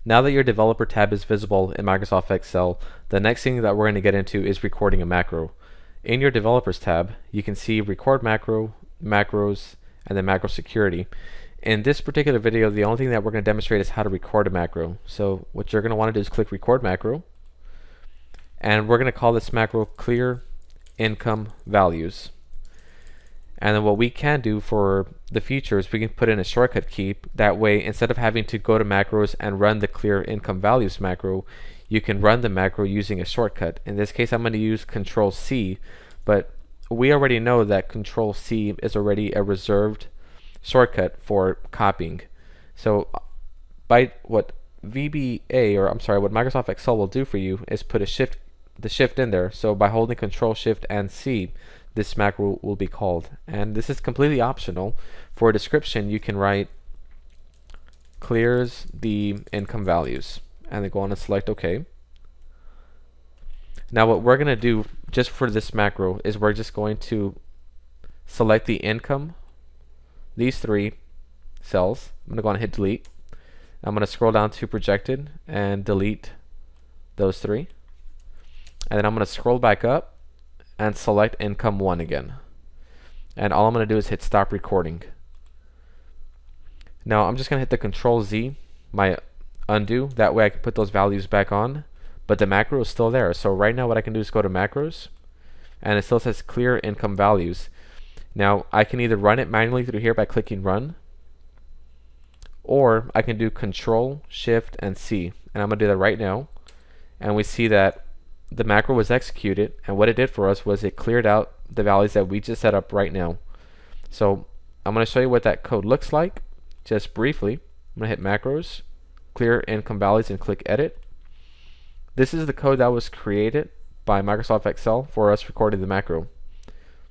Now that your developer tab is visible in Microsoft Excel, the next thing that we're going to get into is recording a macro. In your developers tab, you can see record macro, macros, and then macro security. In this particular video, the only thing that we're going to demonstrate is how to record a macro. So what you're going to want to do is click record macro, and we're going to call this macro clear income values. And then what we can do for the future is we can put in a shortcut key. That way, instead of having to go to macros and run the clear income values macro, you can run the macro using a shortcut. In this case, I'm going to use Control C, but we already know that Control C is already a reserved shortcut for copying. So by what VBA, or I'm sorry, what Microsoft Excel will do for you is put the shift in there. So by holding Control Shift and C, this macro will be called. And this is completely optional. For a description, you can write clears the income values, and then go on and select OK. Now what we're going to do just for this macro is we're just going to select the income, these three cells. I'm going to go on and hit delete. I'm going to scroll down to projected and delete those three. And then I'm going to scroll back up and select income 1 again. And all I'm going to do is hit stop recording. Now I'm just going to hit the Control Z, my undo. That way I can put those values back on, but the macro is still there. So right now what I can do is go to macros, and it still says clear income values. Now I can either run it manually through here by clicking run, or I can do Control Shift and C, and I'm going to do that right now. And we see that the macro was executed, and what it did for us was it cleared out the values that we just set up right now. So I'm going to show you what that code looks like just briefly. I'm going to hit macros, clear income values, and click edit. This is the code that was created by Microsoft Excel for us recording the macro.